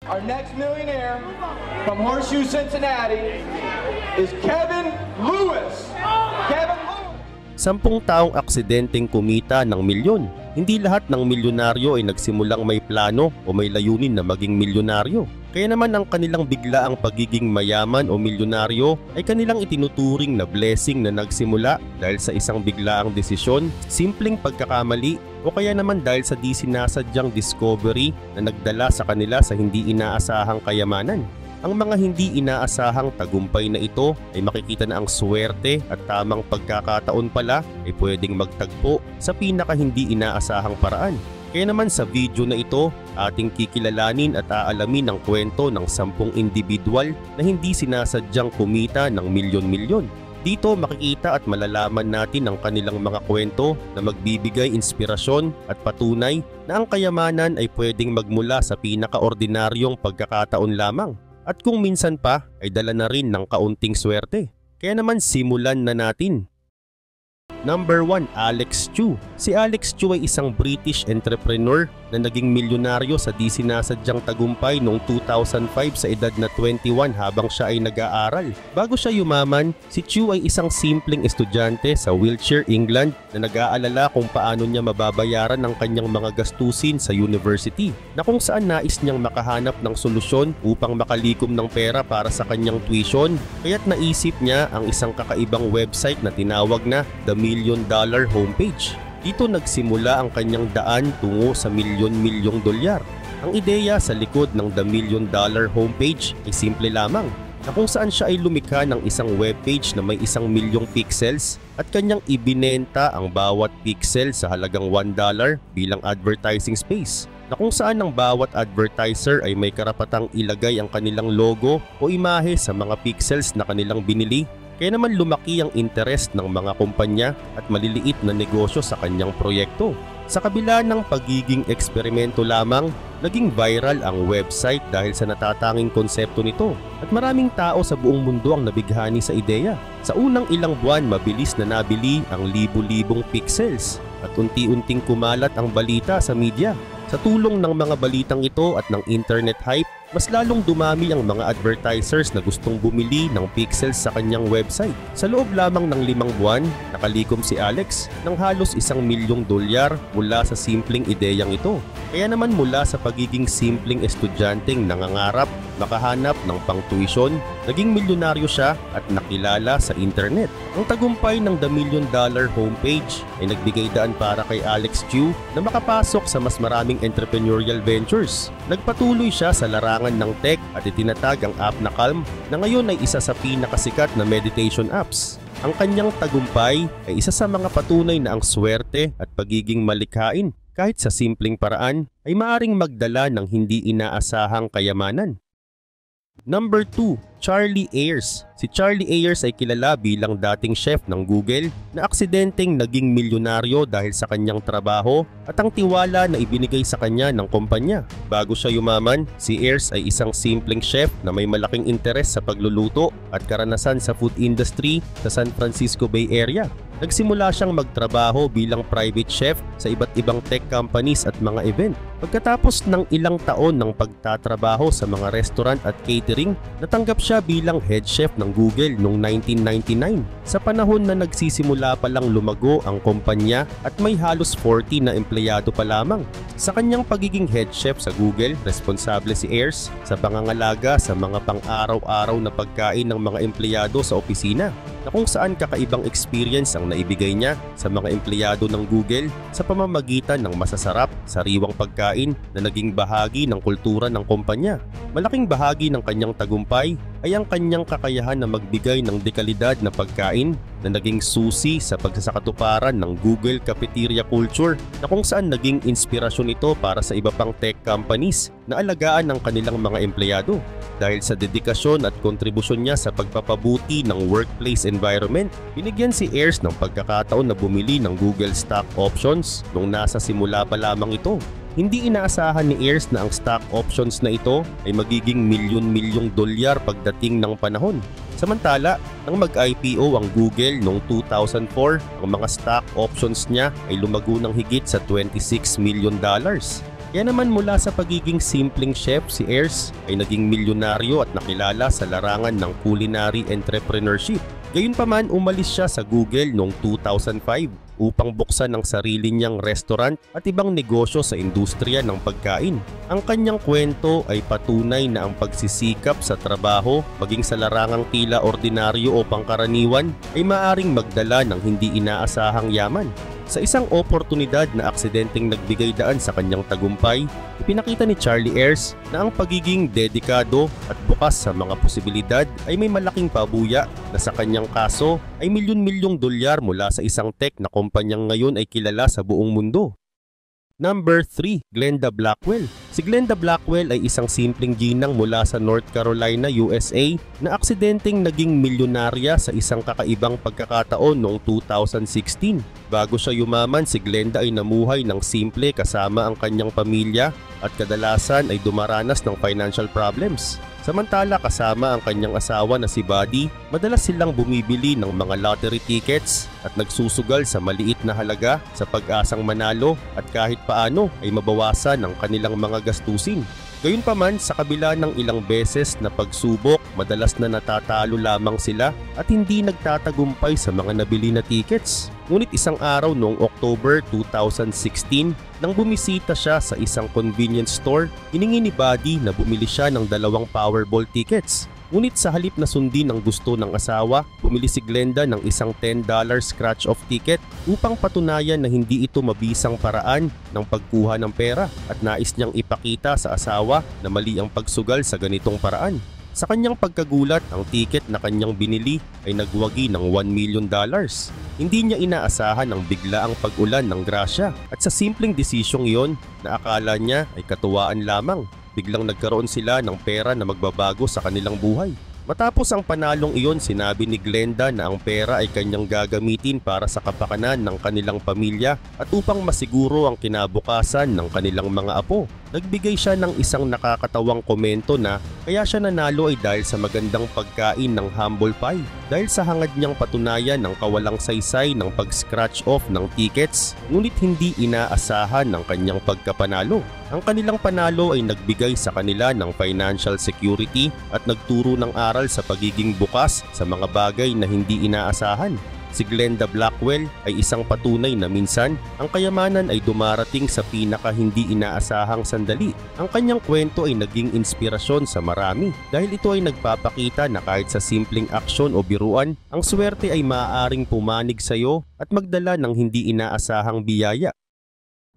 Our next millionaire from Horseshoe, Cincinnati is Kevin Lewis. Kevin Lewis. 10 taong aksidenteng kumita ng milyon. Hindi lahat ng milyonaryo ay nagsimulang may plano o may layunin na maging milyonaryo. Kaya naman ang kanilang biglaang pagiging mayaman o milyonaryo ay kanilang itinuturing na blessing na nagsimula dahil sa isang biglaang desisyon, simpleng pagkakamali o kaya naman dahil sa di sinasadyang discovery na nagdala sa kanila sa hindi inaasahang kayamanan. Ang mga hindi inaasahang tagumpay na ito ay makikita na ang swerte at tamang pagkakataon pala ay pwedeng magtagpo sa pinaka hindi inaasahang paraan. Kaya naman sa video na ito, ating kikilalanin at aalamin ang kwento ng 10 individual na hindi sinasadyang kumita ng milyon-milyon. Dito makikita at malalaman natin ang kanilang mga kwento na magbibigay inspirasyon at patunay na ang kayamanan ay pwedeng magmula sa pinakaordinaryong pagkakataon lamang. At kung minsan pa ay dala na rin ng kaunting swerte. Kaya naman simulan na natin. Number 1, Alex Chew. Si Alex Chew ay isang British entrepreneur na naging milyonaryo sa di sinasadyang tagumpay noong 2005 sa edad na 21 habang siya ay nag-aaral. Bago siya yumaman, si Chew ay isang simpleng estudyante sa Wiltshire, England na nag-aalala kung paano niya mababayaran ang kanyang mga gastusin sa university, na kung saan nais niyang makahanap ng solusyon upang makalikom ng pera para sa kanyang tuition, kaya't naisip niya ang isang kakaibang website na tinawag na The $1 Million Homepage. Dito nagsimula ang kanyang daan tungo sa milyon-milyong dolyar. Ang ideya sa likod ng The $1 Million Homepage ay simple lamang, na kung saan siya ay lumikha ng isang webpage na may 1 milyong pixels at kanyang ibinenta ang bawat pixel sa halagang $1 bilang advertising space, na kung saan ang bawat advertiser ay may karapatang ilagay ang kanilang logo o imahe sa mga pixels na kanilang binili. Kaya naman lumaki ang interest ng mga kumpanya at maliliit na negosyo sa kanyang proyekto. Sa kabila ng pagiging eksperimento lamang, naging viral ang website dahil sa natatanging konsepto nito at maraming tao sa buong mundo ang nabighani sa ideya. Sa unang ilang buwan, mabilis na nabili ang libu-libong pixels at unti-unting kumalat ang balita sa media. Sa tulong ng mga balitang ito at ng internet hype, mas lalong dumami ang mga advertisers na gustong bumili ng pixels sa kanyang website. Sa loob lamang ng 5 buwan, nakalikom si Alex ng halos $1 milyong mula sa simpleng ideyang ito. Kaya naman mula sa pagiging simpleng estudyanteng nangangarap makahanap ng pang-tuition, naging milyonaryo siya at nakilala sa internet. Ang tagumpay ng The $1 Million Homepage ay nagbigay daan para kay Alex Chew na makapasok sa mas maraming entrepreneurial ventures. Nagpatuloy siya sa larangan ng tech at itinatag ang app na Calm na ngayon ay isa sa pinakasikat na meditation apps. Ang kanyang tagumpay ay isa sa mga patunay na ang swerte at pagiging malikhain kahit sa simpleng paraan ay maaring magdala ng hindi inaasahang kayamanan. Number 2, Charlie Ayers. Si Charlie Ayers ay kilala bilang dating chef ng Google na aksidenteng naging milyonaryo dahil sa kanyang trabaho at ang tiwala na ibinigay sa kanya ng kumpanya. Bago siya yumaman, si Ayers ay isang simpleng chef na may malaking interes sa pagluluto at karanasan sa food industry sa San Francisco Bay Area. Nagsimula siyang magtrabaho bilang private chef sa iba't ibang tech companies at mga event. Pagkatapos ng ilang taon ng pagtatrabaho sa mga restaurant at catering, natanggap siya bilang head chef ng Google noong 1999. Sa panahon na nagsisimula pa lang lumago ang kumpanya at may halos 40 na empleyado pa lamang. Sa kanyang pagiging head chef sa Google, responsable si Ayers sa pangangalaga sa mga pang-araw-araw na pagkain ng mga empleyado sa opisina, na kung saan kakaibang experience ang naibigay niya sa mga empleyado ng Google sa pamamagitan ng masasarap, sariwang pagkain na naging bahagi ng kultura ng kumpanya. Malaking bahagi ng kanyang tagumpay ay ang kanyang kakayahan na magbigay ng dekalidad na pagkain na naging susi sa pagsasakatuparan ng Google cafeteria culture, na kung saan naging inspirasyon ito para sa iba pang tech companies na alagaan ng kanilang mga empleyado. Dahil sa dedikasyon at kontribusyon niya sa pagpapabuti ng workplace environment, binigyan si Ayers ng pagkakataon na bumili ng Google stock options nung nasa simula pa lamang ito. Hindi inaasahan ni Ayers na ang stock options na ito ay magiging milyon-milyong dolyar pagdating ng panahon. Samantala, nang mag-IPO ang Google noong 2004, ang mga stock options niya ay lumago ng higit sa $26 million. Kaya naman mula sa pagiging simpleng chef, si Ayers ay naging milyonaryo at nakilala sa larangan ng culinary entrepreneurship. Gayunpaman, umalis siya sa Google noong 2005 upang buksan ang sarili niyang restaurant at ibang negosyo sa industriya ng pagkain. Ang kanyang kwento ay patunay na ang pagsisikap sa trabaho, maging sa larangang tila ordinaryo o pangkaraniwan, ay maaring magdala ng hindi inaasahang yaman. Sa isang oportunidad na aksidenteng nagbigay daan sa kanyang tagumpay, ipinakita ni Charlie Ayers na ang pagiging dedikado at bukas sa mga posibilidad ay may malaking pabuya na sa kanyang kaso ay milyon-milyong dolyar mula sa isang tech na kumpanyang ngayon ay kilala sa buong mundo. Number 3, Glenda Blackwell. Si Glenda Blackwell ay isang simpleng ginang mula sa North Carolina, USA na aksidenteng naging milyonarya sa isang kakaibang pagkakataon noong 2016. Bago siya yumaman, si Glenda ay namuhay ng simple kasama ang kanyang pamilya at kadalasan ay dumaranas ng financial problems. Samantala kasama ang kanyang asawa na si Buddy, madalas silang bumibili ng mga lottery tickets at nagsusugal sa maliit na halaga sa pag-asang manalo at kahit paano ay mabawasan ang kanilang mga gastusin. Gayunpaman, sa kabila ng ilang beses na pagsubok, madalas na natatalo lamang sila at hindi nagtatagumpay sa mga nabili na tickets. Ngunit isang araw noong October 2016, nang bumisita siya sa isang convenience store, hiningi ni Buddy na bumili siya ng 2 Powerball tickets. Ngunit sa halip na sundin ang gusto ng asawa, bumili si Glenda ng isang $10 scratch-off ticket upang patunayan na hindi ito mabisang paraan ng pagkuha ng pera at nais niyang ipakita sa asawa na mali ang pagsugal sa ganitong paraan. Sa kanyang pagkagulat, ang ticket na kanyang binili ay nagwagi ng $1 million. Hindi niya inaasahan ang biglaang pag-ulan ng grasya at sa simpleng desisyong iyon na akala niya ay katuwaan lamang, biglang nagkaroon sila ng pera na magbabago sa kanilang buhay. Matapos ang panalong iyon, sinabi ni Glenda na ang pera ay kanyang gagamitin para sa kapakanan ng kanilang pamilya at upang masiguro ang kinabukasan ng kanilang mga apo. Nagbigay siya ng isang nakakatawang komento na kaya siya nanalo ay dahil sa magandang pagkain ng humble pie. Dahil sa hangad niyang patunayan ng kawalang saysay ng pag-scratch off ng tickets, ngunit hindi inaasahan ng kanyang pagkapanalo. Ang kanilang panalo ay nagbigay sa kanila ng financial security at nagturo ng aral sa pagiging bukas sa mga bagay na hindi inaasahan. Si Glenda Blackwell ay isang patunay na minsan ang kayamanan ay dumarating sa pinaka hindi inaasahang sandali. Ang kanyang kwento ay naging inspirasyon sa marami dahil ito ay nagpapakita na kahit sa simpleng aksyon o biruan, ang swerte ay maaaring pumanig sa iyo at magdala ng hindi inaasahang biyaya.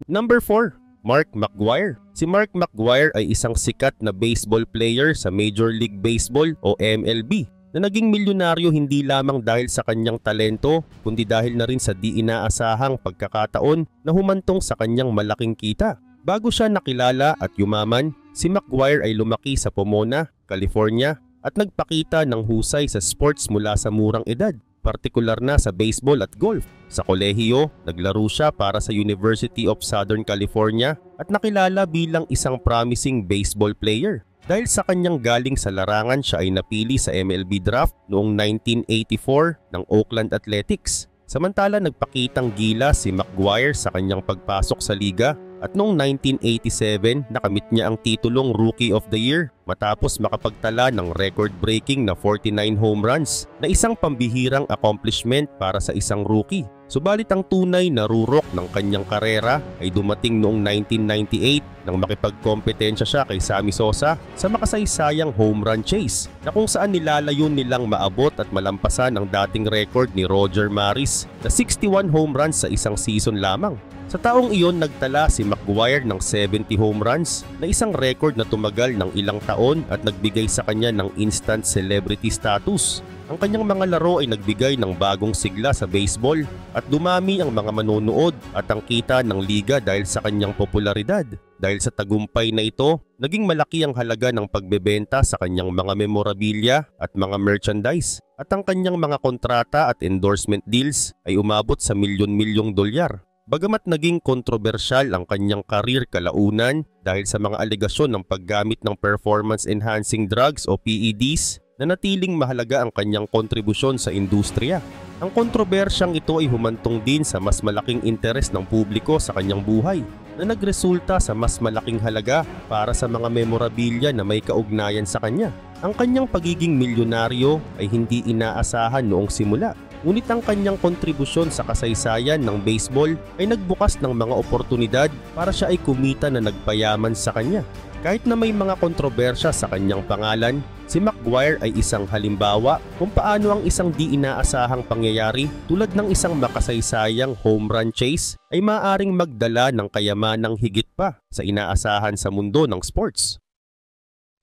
Number 4. Mark McGwire. Si Mark McGwire ay isang sikat na baseball player sa Major League Baseball o MLB na naging milyonaryo hindi lamang dahil sa kanyang talento kundi dahil na rin sa di inaasahang pagkakataon na humantong sa kanyang malaking kita. Bago siya nakilala at yumaman, si McGwire ay lumaki sa Pomona, California at nagpakita ng husay sa sports mula sa murang edad, partikular na sa baseball at golf. Sa kolehiyo, naglaro siya para sa University of Southern California at nakilala bilang isang promising baseball player. Dahil sa kanyang galing sa larangan, siya ay napili sa MLB draft noong 1984 ng Oakland Athletics. Samantala nagpakitang gila si McGwire sa kanyang pagpasok sa liga at noong 1987 nakamit niya ang titulong Rookie of the Year matapos makapagtala ng record-breaking na 49 home runs na isang pambihirang accomplishment para sa isang rookie. Subalit ang tunay na rurok ng kanyang karera ay dumating noong 1998 nang makipagkompetensya siya kay Sammy Sosa sa makasaysayang home run chase na kung saan nilalayon nilang maabot at malampasan ang dating record ni Roger Maris na 61 home runs sa isang season lamang. Sa taong iyon, nagtala si McGwire ng 70 home runs na isang record na tumagal ng ilang taon at nagbigay sa kanya ng instant celebrity status. Ang kanyang mga laro ay nagbigay ng bagong sigla sa baseball at dumami ang mga manonood at ang kita ng liga dahil sa kanyang popularidad. Dahil sa tagumpay na ito, naging malaki ang halaga ng pagbebenta sa kanyang mga memorabilia at mga merchandise at ang kanyang mga kontrata at endorsement deals ay umabot sa milyon-milyong dolyar. Bagamat naging kontrobersyal ang kanyang karir kalaunan dahil sa mga alegasyon ng paggamit ng performance-enhancing drugs o PEDs, nanatiling mahalaga ang kanyang kontribusyon sa industriya. Ang kontrobersyang ito ay humantong din sa mas malaking interes ng publiko sa kanyang buhay. na nagresulta sa mas malaking halaga para sa mga memorabilia na may kaugnayan sa kanya. Ang kanyang pagiging milyonaryo ay hindi inaasahan noong simula. Ngunit ang kanyang kontribusyon sa kasaysayan ng baseball ay nagbukas ng mga oportunidad para siya ay kumita na nagpayaman sa kanya. Kahit na may mga kontrobersya sa kanyang pangalan, si McGwire ay isang halimbawa kung paano ang isang di inaasahang pangyayari tulad ng isang makasaysayang home run chase ay maaaring magdala ng kayamanang higit pa sa inaasahan sa mundo ng sports.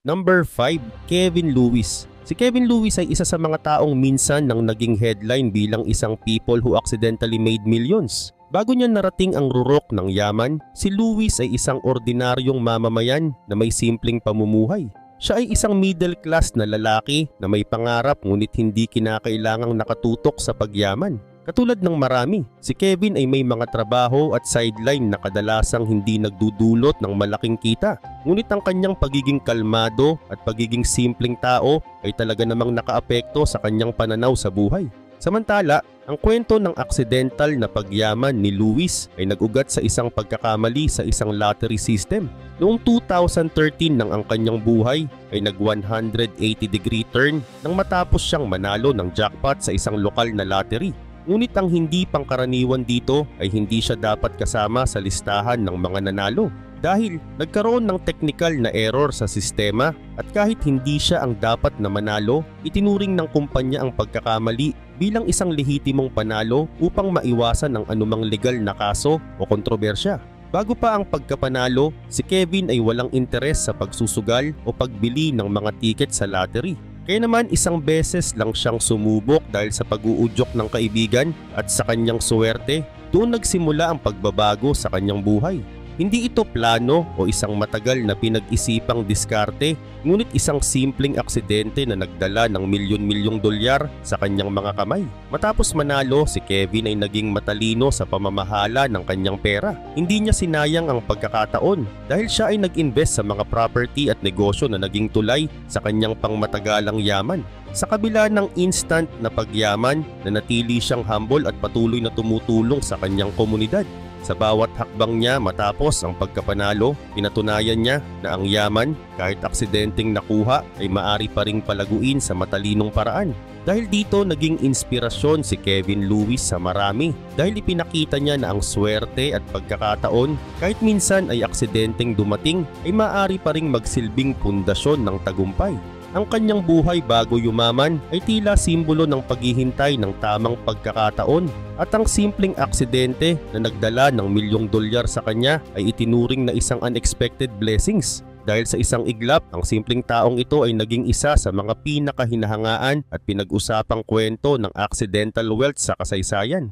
Number 5. Kevin Lewis. Si Kevin Lewis ay isa sa mga taong minsan nang naging headline bilang isang people who accidentally made millions. Bago niya narating ang rurok ng yaman, si Lewis ay isang ordinaryong mamamayan na may simpleng pamumuhay. Siya ay isang middle class na lalaki na may pangarap ngunit hindi kinakailangang nakatutok sa pagyaman. Katulad ng marami, si Kevin ay may mga trabaho at sideline na kadalasang hindi nagdudulot ng malaking kita. Ngunit ang kanyang pagiging kalmado at pagiging simpleng tao ay talaga namang nakaapekto sa kanyang pananaw sa buhay. Samantala, ang kwento ng aksidental na pagyaman ni Lewis ay nag-ugat sa isang pagkakamali sa isang lottery system. Noong 2013 nang ang kanyang buhay ay nag 180-degree turn nang matapos siyang manalo ng jackpot sa isang lokal na lottery. Ngunit ang hindi pangkaraniwan dito ay hindi siya dapat kasama sa listahan ng mga nanalo dahil nagkaroon ng technical na error sa sistema at kahit hindi siya ang dapat na manalo, itinuring ng kumpanya ang pagkakamali bilang isang lehitimong panalo upang maiwasan ang anumang legal na kaso o kontrobersya. Bago pa ang pagkapanalo, si Kevin ay walang interes sa pagsusugal o pagbili ng mga tiket sa lottery. Kaya naman isang beses lang siyang sumubok dahil sa pag-uudyok ng kaibigan at sa kanyang suwerte, doon nagsimula ang pagbabago sa kanyang buhay. Hindi ito plano o isang matagal na pinag-isipang diskarte, ngunit isang simpleng aksidente na nagdala ng milyon-milyong dolyar sa kanyang mga kamay. Matapos manalo, si Kevin ay naging matalino sa pamamahala ng kanyang pera. Hindi niya sinayang ang pagkakataon dahil siya ay nag-invest sa mga property at negosyo na naging tulay sa kanyang pangmatagalang yaman. Sa kabila ng instant na pagyaman, nanatili siyang humble at patuloy na tumutulong sa kanyang komunidad. Sa bawat hakbang niya matapos ang pagkapanalo, pinatunayan niya na ang yaman, kahit aksidenteng nakuha, ay maari pa ring palaguin sa matalinong paraan. Dahil dito naging inspirasyon si Kevin Lewis sa marami dahil ipinakita niya na ang swerte at pagkakataon, kahit minsan ay aksidenteng dumating, ay maari pa ring magsilbing pundasyon ng tagumpay. Ang kanyang buhay bago yumaman ay tila simbolo ng paghihintay ng tamang pagkakataon at ang simpleng aksidente na nagdala ng milyong dolyar sa kanya ay itinuring na isang unexpected blessings. Dahil sa isang iglap, ang simpleng taong ito ay naging isa sa mga pinakahinahangaan at pinag-usapang kwento ng accidental wealth sa kasaysayan.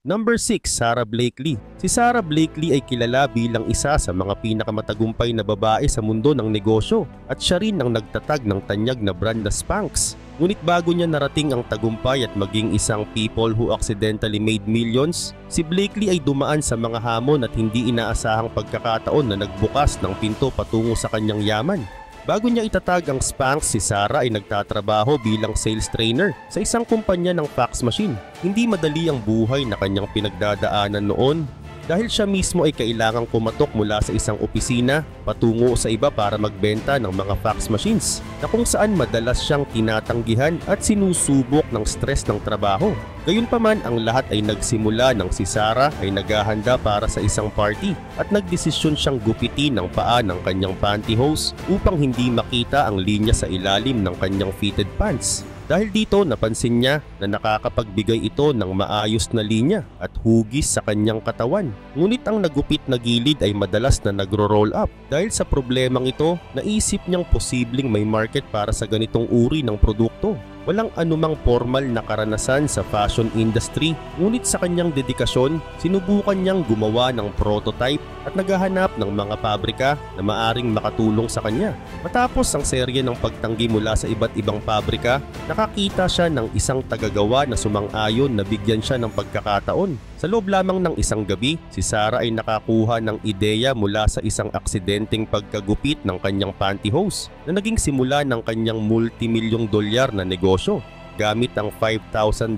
Number 6. Sara Blakely. Si Sara Blakely ay kilala bilang isa sa mga pinakamatagumpay na babae sa mundo ng negosyo at siya rin ang nagtatag ng tanyag na brand na Spanx. Ngunit bago niya narating ang tagumpay at maging isang people who accidentally made millions, si Blakely ay dumaan sa mga hamon at hindi inaasahang pagkakataon na nagbukas ng pinto patungo sa kanyang yaman. Bago niya itatag ang Spanx, si Sara ay nagtatrabaho bilang sales trainer sa isang kumpanya ng fax machine. Hindi madali ang buhay na kanyang pinagdadaanan noon dahil siya mismo ay kailangang pumatok mula sa isang opisina patungo sa iba para magbenta ng mga fax machines na kung saan madalas siyang tinatanggihan at sinusubok ng stress ng trabaho. Gayunpaman, ang lahat ay nagsimula nang si Sara ay naghahanda para sa isang party at nagdesisyon siyang gupitin ang paa ng kanyang pantyhose upang hindi makita ang linya sa ilalim ng kanyang fitted pants. Dahil dito napansin niya na nakakapagbigay ito ng maayos na linya at hugis sa kanyang katawan. Ngunit ang nagupit na gilid ay madalas na nagro-roll up. Dahil sa problemang ito, naisip niyang posibleng may market para sa ganitong uri ng produkto. Walang anumang formal na karanasan sa fashion industry, ngunit sa kanyang dedikasyon, sinubukan niyang gumawa ng prototype at naghahanap ng mga pabrika na maaring makatulong sa kanya. Matapos ang serye ng pagtanggi mula sa iba't ibang pabrika, nakakita siya ng isang tagagawa na sumang-ayon na bigyan siya ng pagkakataon. Sa loob lamang ng isang gabi, si Sara ay nakakuha ng ideya mula sa isang aksidenteng pagkagupit ng kanyang pantyhose na naging simula ng kanyang multimilyong dolyar na negosyo. Gamit ang $5,000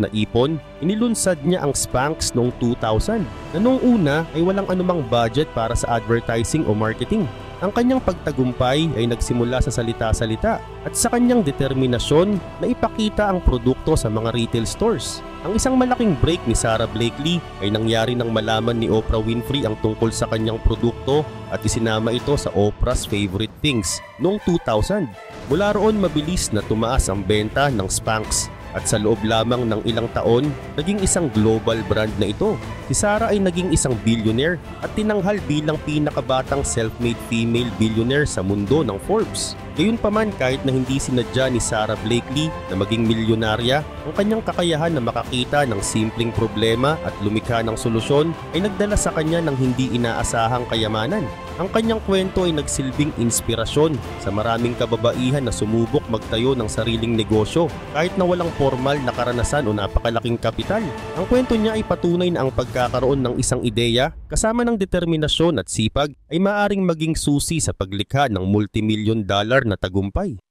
na ipon, inilunsad niya ang Spanx noong 2000 na noong una ay walang anumang budget para sa advertising o marketing. Ang kanyang pagtagumpay ay nagsimula sa salita-salita at sa kanyang determinasyon na ipakita ang produkto sa mga retail stores. Ang isang malaking break ni Sara Blakely ay nangyari nang malaman ni Oprah Winfrey ang tungkol sa kanyang produkto at isinama ito sa Oprah's Favorite Things noong 2000. Mula roon mabilis na tumaas ang benta ng Spanx at sa loob lamang ng ilang taon, naging isang global brand na ito. Si Sara ay naging isang billionaire at tinanghal bilang pinakabatang self-made female billionaire sa mundo ng Forbes. Gayunpaman, kahit na hindi sinadya ni Sara Blakely na maging milyonarya, ang kanyang kakayahan na makakita ng simpleng problema at lumikha ng solusyon ay nagdala sa kanya ng hindi inaasahang kayamanan. Ang kanyang kwento ay nagsilbing inspirasyon sa maraming kababaihan na sumubok magtayo ng sariling negosyo kahit na walang formal na karanasan o napakalaking kapital. Ang kwento niya ay patunay na ang pagkakaroon ng isang ideya kasama ng determinasyon at sipag ay maaaring maging susi sa paglikha ng multimilyon-dollar na tagumpay.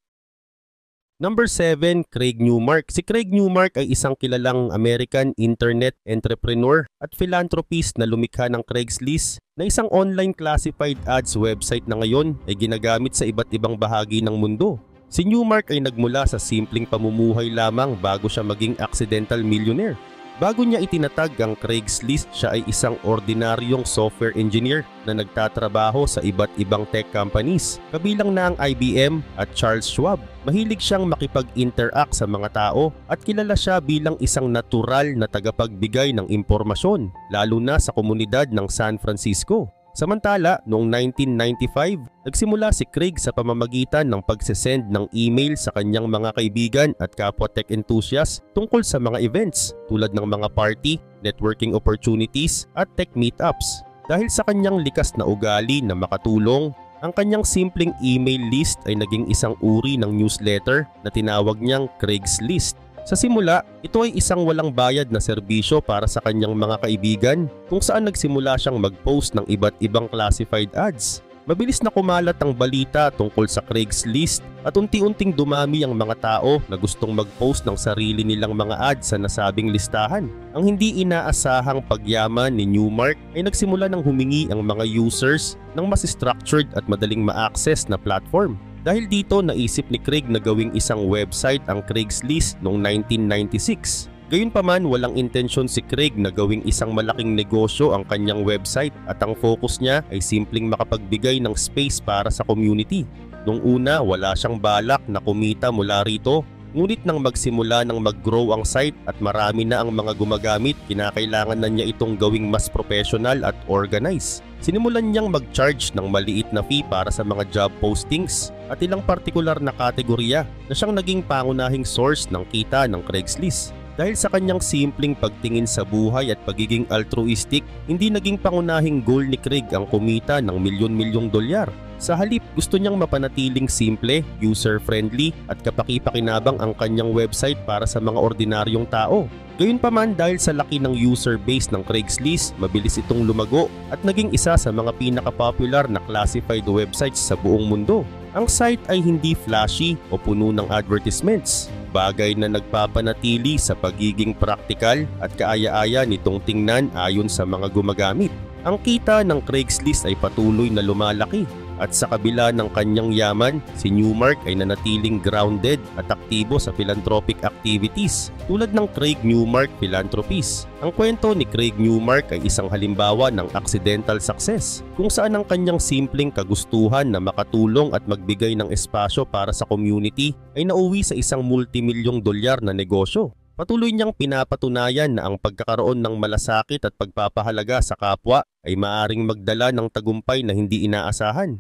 Number 7, Craig Newmark. Si Craig Newmark ay isang kilalang American internet entrepreneur at philanthropist na lumikha ng Craigslist na isang online classified ads website na ngayon ay ginagamit sa iba't ibang bahagi ng mundo. Si Newmark ay nagmula sa simpleng pamumuhay lamang bago siya maging accidental millionaire. Bago niya itinatag ang Craigslist, siya ay isang ordinaryong software engineer na nagtatrabaho sa iba't ibang tech companies, kabilang na ang IBM at Charles Schwab. Mahilig siyang makipag-interact sa mga tao at kilala siya bilang isang natural na tagapagbigay ng impormasyon, lalo na sa komunidad ng San Francisco. Samantala, noong 1995, nagsimula si Craig sa pamamagitan ng pagsesend ng email sa kanyang mga kaibigan at kapwa tech enthusiasts tungkol sa mga events tulad ng mga party, networking opportunities at tech meetups. Dahil sa kanyang likas na ugali na makatulong, ang kanyang simpleng email list ay naging isang uri ng newsletter na tinawag niyang Craigslist. Sa simula, ito ay isang walang bayad na serbisyo para sa kanyang mga kaibigan kung saan nagsimula siyang mag-post ng iba't ibang classified ads. Mabilis na kumalat ang balita tungkol sa Craigslist at unti-unting dumami ang mga tao na gustong mag-post ng sarili nilang mga ads sa nasabing listahan. Ang hindi inaasahang pagyaman ni Newmark ay nagsimula ng humingi ang mga users ng mas structured at madaling ma-access na platform. Dahil dito, naisip ni Craig na gawing isang website ang Craigslist noong 1996. Gayunpaman, walang intensyon si Craig na gawing isang malaking negosyo ang kanyang website at ang focus niya ay simpleng makapagbigay ng space para sa community. Noong una, wala siyang balak na kumita mula rito. Ngunit nang magsimula ng mag-grow ang site at marami na ang mga gumagamit, kinakailangan na niya itong gawing mas professional at organized. Sinimulan niyang mag-charge ng maliit na fee para sa mga job postings at ilang partikular na kategorya na siyang naging pangunahing source ng kita ng Craigslist. Dahil sa kanyang simpleng pagtingin sa buhay at pagiging altruistic, hindi naging pangunahing goal ni Craig ang kumita ng milyon-milyong dolyar. Sa halip, gusto niyang mapanatiling simple, user-friendly at kapaki-pakinabang ang kanyang website para sa mga ordinaryong tao. Gayunpaman, dahil sa laki ng user base ng Craigslist, mabilis itong lumago at naging isa sa mga pinaka-popular na classified websites sa buong mundo. Ang site ay hindi flashy o puno ng advertisements, bagay na nagpapanatili sa pagiging praktikal at kaaya-aya nitong tingnan ayon sa mga gumagamit. Ang kita ng Craigslist ay patuloy na lumalaki at sa kabila ng kanyang yaman, si Newmark ay nanatiling grounded at aktibo sa philanthropic activities tulad ng Craig Newmark Philanthropies. Ang kwento ni Craig Newmark ay isang halimbawa ng accidental success kung saan ang kanyang simpleng kagustuhan na makatulong at magbigay ng espasyo para sa community ay nauwi sa isang multimilyong dolyar na negosyo. Patuloy niyang pinapatunayan na ang pagkakaroon ng malasakit at pagpapahalaga sa kapwa ay maaaring magdala ng tagumpay na hindi inaasahan.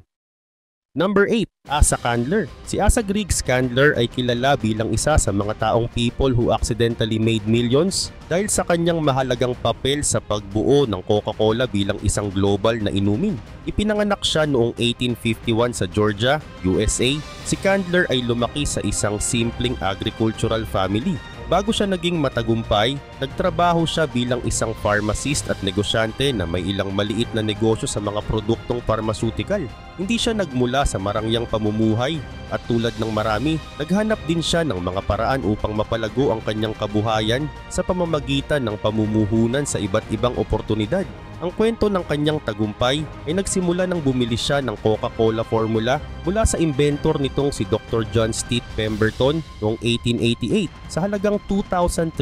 Number 8, Asa Candler. Si Asa Griggs Candler ay kilala bilang isa sa mga taong people who accidentally made millions dahil sa kanyang mahalagang papel sa pagbuo ng Coca-Cola bilang isang global na inumin. Ipinanganak siya noong 1851 sa Georgia, USA. Si Candler ay lumaki sa isang simpleng agricultural family. Bago siya naging matagumpay, nagtrabaho siya bilang isang pharmacist at negosyante na may ilang maliit na negosyo sa mga produktong pharmaceutical. Hindi siya nagmula sa marangyang pamumuhay at tulad ng marami, naghanap din siya ng mga paraan upang mapalago ang kanyang kabuhayan sa pamamagitan ng pamumuhunan sa iba't ibang oportunidad. Ang kwento ng kanyang tagumpay ay nagsimula nang bumili siya ng Coca-Cola formula mula sa inventor nitong si Dr. John Steed Pemberton noong 1888 sa halagang $2,300.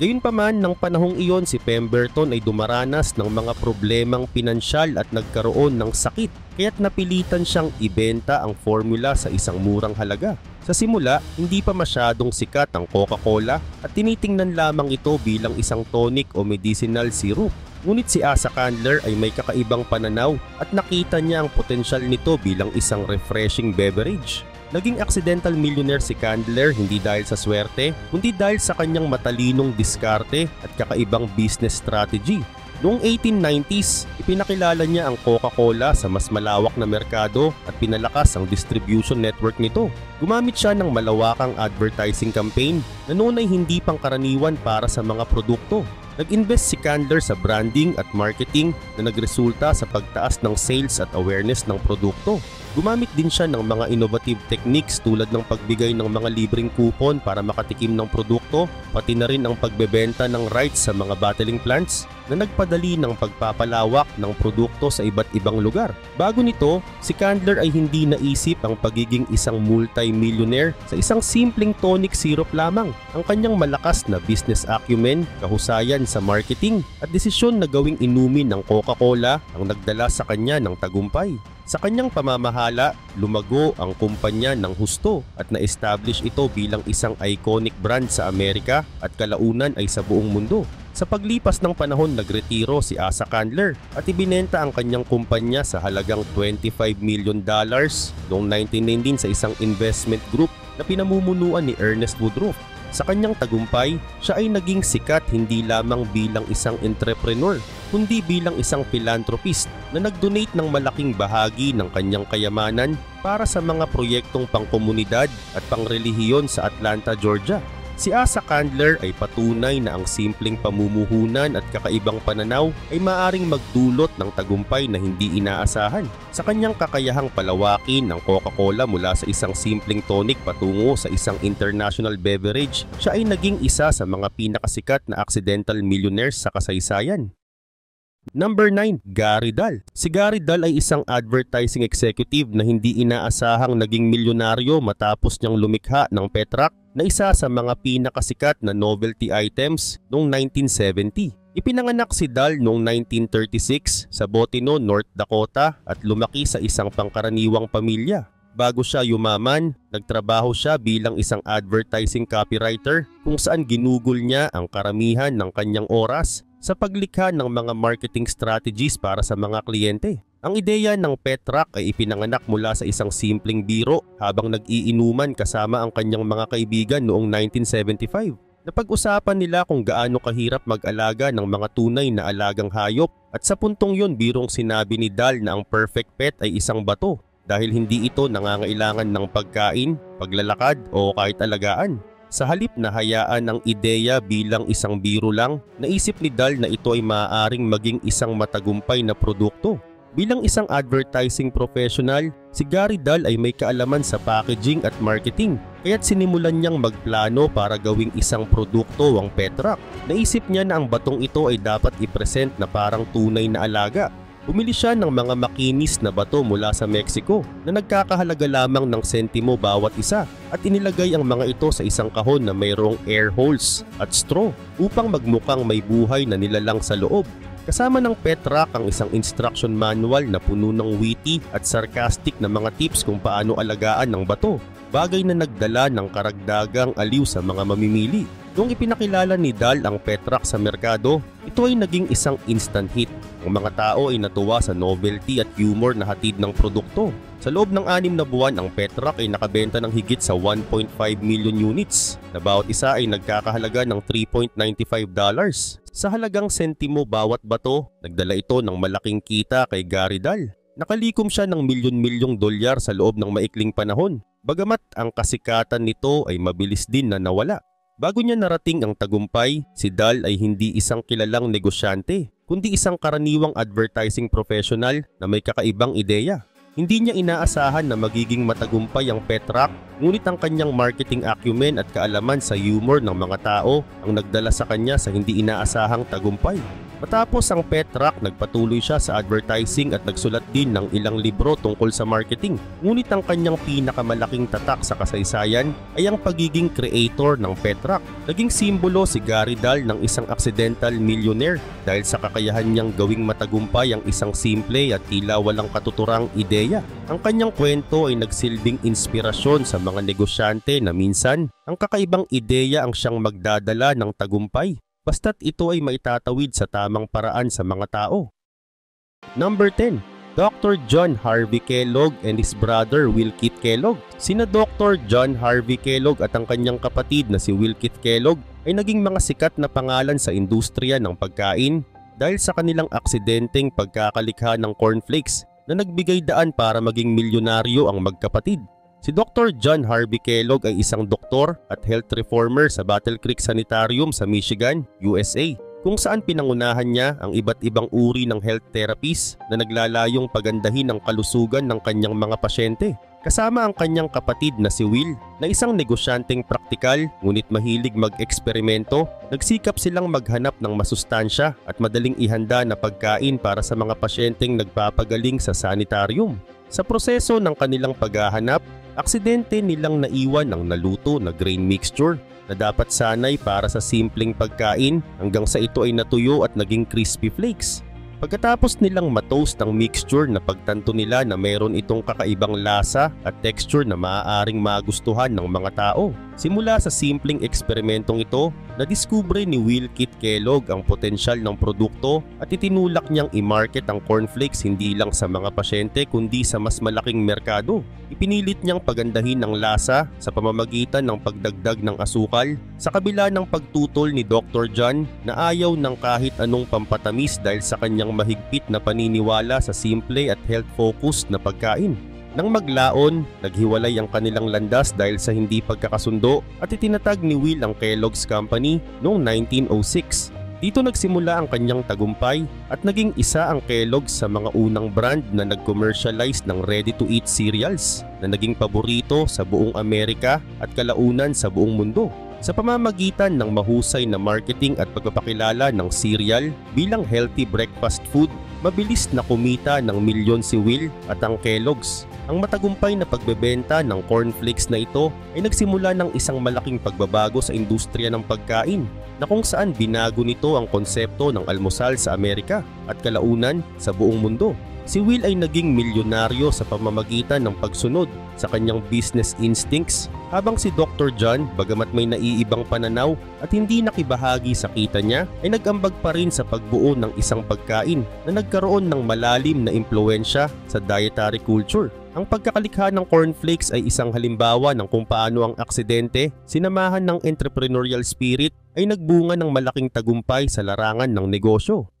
Gayunpaman, ng panahong iyon si Pemberton ay dumaranas ng mga problemang pinansyal at nagkaroon ng sakit kaya't napilitan siyang ibenta ang formula sa isang murang halaga. Sa simula, hindi pa masyadong sikat ang Coca-Cola at tinitingnan lamang ito bilang isang tonic o medicinal syrup. Ngunit si Asa Candler ay may kakaibang pananaw at nakita niya ang potensyal nito bilang isang refreshing beverage. Naging accidental millionaire si Candler hindi dahil sa swerte, kundi dahil sa kanyang matalinong diskarte at kakaibang business strategy. Noong 1890s, ipinakilala niya ang Coca-Cola sa mas malawak na merkado at pinalakas ang distribution network nito. Gumamit siya ng malawakang advertising campaign na noon ay hindi pangkaraniwan para sa mga produkto. Nag-invest si Candler sa branding at marketing na nagresulta sa pagtaas ng sales at awareness ng produkto. Gumamit din siya ng mga innovative techniques tulad ng pagbigay ng mga libreng coupon para makatikim ng produkto, pati na rin ang pagbebenta ng rights sa mga bottling plants na nagpadali ng pagpapalawak ng produkto sa iba't ibang lugar. Bago nito, si Candler ay hindi naisip ang pagiging isang multi-millionaire sa isang simpleng tonic syrup lamang. Ang kanyang malakas na business acumen, kahusayan sa marketing at desisyon na gawing inumin ng Coca-Cola ang nagdala sa kanya ng tagumpay. Sa kanyang pamamahala, lumago ang kumpanya ng husto at na-establish ito bilang isang iconic brand sa Amerika at kalaunan ay sa buong mundo. Sa paglipas ng panahon, nagretiro si Asa Candler at ibinenta ang kanyang kumpanya sa halagang $25 million noong 1919 sa isang investment group na pinamumunuan ni Ernest Woodruff. Sa kanyang tagumpay, siya ay naging sikat hindi lamang bilang isang entrepreneur, kundi bilang isang philanthropist na nag-donate ng malaking bahagi ng kanyang kayamanan para sa mga proyektong pangkomunidad at pangrelihiyon sa Atlanta, Georgia. Si Asa Candler ay patunay na ang simpleng pamumuhunan at kakaibang pananaw ay maaring magdulot ng tagumpay na hindi inaasahan. Sa kanyang kakayahang palawakin ng Coca-Cola mula sa isang simpleng tonic patungo sa isang international beverage, siya ay naging isa sa mga pinakasikat na accidental millionaires sa kasaysayan. Number 9, Gary Dahl. Si Gary Dahl ay isang advertising executive na hindi inaasahang naging milyonaryo matapos niyang lumikha ng Petrac na isa sa mga pinakasikat na novelty items noong 1970. Ipinanganak si Dahl noong 1936 sa Bottineau, North Dakota at lumaki sa isang pangkaraniwang pamilya. Bago siya yumaman, nagtrabaho siya bilang isang advertising copywriter kung saan ginugol niya ang karamihan ng kanyang oras sa paglikha ng mga marketing strategies para sa mga kliyente. Ang ideya ng Petrac ay ipinanganak mula sa isang simpleng biro habang nag-iinuman kasama ang kanyang mga kaibigan noong 1975. Napag-usapan nila kung gaano kahirap mag-alaga ng mga tunay na alagang hayop at sa puntong yon birong sinabi ni Dahl na ang perfect pet ay isang bato dahil hindi ito nangangailangan ng pagkain, paglalakad o kahit alagaan. Sa halip na hayaan ang ideya bilang isang biro lang, naisip ni Dahl na ito ay maaaring maging isang matagumpay na produkto. Bilang isang advertising professional, si Gary Dahl ay may kaalaman sa packaging at marketing, kaya't sinimulan niyang magplano para gawing isang produkto ang Petrac. Naisip niya na ang batong ito ay dapat i-present na parang tunay na alaga. Bumili siya ng mga makinis na bato mula sa Mexico na nagkakahalaga lamang ng sentimo bawat isa at inilagay ang mga ito sa isang kahon na mayroong air holes at straw upang magmukhang may buhay na nilalang sa loob. Kasama ng Petrac ang isang instruction manual na puno ng witty at sarcastic na mga tips kung paano alagaan ng bato, bagay na nagdala ng karagdagang aliw sa mga mamimili. Noong ipinakilala ni Dahl ang Petrac sa merkado, ito ay naging isang instant hit. Ang mga tao ay natuwa sa novelty at humor na hatid ng produkto. Sa loob ng 6 na buwan, ang Petrac ay nakabenta ng higit sa 1.5 million units na bawat isa ay nagkakahalaga ng $3.95. Sa halagang sentimo bawat bato, nagdala ito ng malaking kita kay Gary Dahl. Nakalikom siya ng milyon-milyong dolyar sa loob ng maikling panahon. Bagamat ang kasikatan nito ay mabilis din na nawala. Bago niya narating ang tagumpay, si Dal ay hindi isang kilalang negosyante, kundi isang karaniwang advertising professional na may kakaibang ideya. Hindi niya inaasahan na magiging matagumpay ang Petrock, ngunit ang kanyang marketing acumen at kaalaman sa humor ng mga tao ang nagdala sa kanya sa hindi inaasahang tagumpay. Matapos ang Petrock, nagpatuloy siya sa advertising at nagsulat din ng ilang libro tungkol sa marketing. Ngunit ang kanyang pinakamalaking tatak sa kasaysayan ay ang pagiging creator ng Petrock. Naging simbolo si Gary Dahl ng isang accidental millionaire dahil sa kakayahan niyang gawing matagumpay ang isang simple at tila walang katuturang ideya. Ang kanyang kwento ay nagsilbing inspirasyon sa mga negosyante na minsan ang kakaibang ideya ang siyang magdadala ng tagumpay, basta't ito ay maitatawid sa tamang paraan sa mga tao. Number 10. Dr. John Harvey Kellogg and his brother Will Keith Kellogg. Sina Dr. John Harvey Kellogg at ang kanyang kapatid na si Will Keith Kellogg ay naging mga sikat na pangalan sa industriya ng pagkain dahil sa kanilang aksidenteng pagkakalikha ng cornflakes na nagbigay daan para maging milyonaryo ang magkapatid. Si Dr. John Harvey Kellogg ay isang doktor at health reformer sa Battle Creek Sanitarium sa Michigan, USA, kung saan pinangunahan niya ang iba't ibang uri ng health therapies na naglalayong pagandahin ang kalusugan ng kanyang mga pasyente. Kasama ang kanyang kapatid na si Will na isang negosyanteng praktikal ngunit mahilig mag-eksperimento, nagsikap silang maghanap ng masustansya at madaling ihanda na pagkain para sa mga pasyenteng nagpapagaling sa sanitarium. Sa proseso ng kanilang paghahanap, aksidente nilang naiwan ang naluto na grain mixture na dapat sanay para sa simpleng pagkain hanggang sa ito ay natuyo at naging crispy flakes. Pagkatapos nilang matoast ang mixture, na pagtanto nila na mayroon itong kakaibang lasa at texture na maaaring magustuhan ng mga tao. Simula sa simpleng eksperimentong ito, nadiskubre ni Will Keith Kellogg ang potensyal ng produkto at itinulak niyang i-market ang cornflakes hindi lang sa mga pasyente kundi sa mas malaking merkado. Ipinilit niyang pagandahin ang lasa sa pamamagitan ng pagdagdag ng asukal sa kabila ng pagtutol ni Dr. John na ayaw ng kahit anong pampatamis dahil sa kanyang mahigpit na paniniwala sa simple at health-focused na pagkain. Nang maglaon, naghiwalay ang kanilang landas dahil sa hindi pagkakasundo at itinatag ni Will ang Kellogg's Company noong 1906. Dito nagsimula ang kanyang tagumpay at naging isa ang Kellogg's sa mga unang brand na nag-commercialize ng ready-to-eat cereals na naging paborito sa buong Amerika at kalaunan sa buong mundo. Sa pamamagitan ng mahusay na marketing at pagpapakilala ng cereal bilang healthy breakfast food, mabilis na kumita ng milyon si Will at ang Kellogg's. Ang matagumpay na pagbebenta ng cornflakes na ito ay nagsimula ng isang malaking pagbabago sa industriya ng pagkain na kung saan binago nito ang konsepto ng almusal sa Amerika at kalaunan sa buong mundo. Si Will ay naging milyonaryo sa pamamagitan ng pagsunod sa kanyang business instincts, habang si Dr. John, bagamat may naiibang pananaw at hindi nakibahagi sa kita niya, ay nag-ambag pa rin sa pagbuo ng isang pagkain na nagkaroon ng malalim na impluwensya sa dietary culture. Ang pagkakalikha ng cornflakes ay isang halimbawa ng kung paano ang aksidente, sinamahan ng entrepreneurial spirit, ay nagbunga ng malaking tagumpay sa larangan ng negosyo.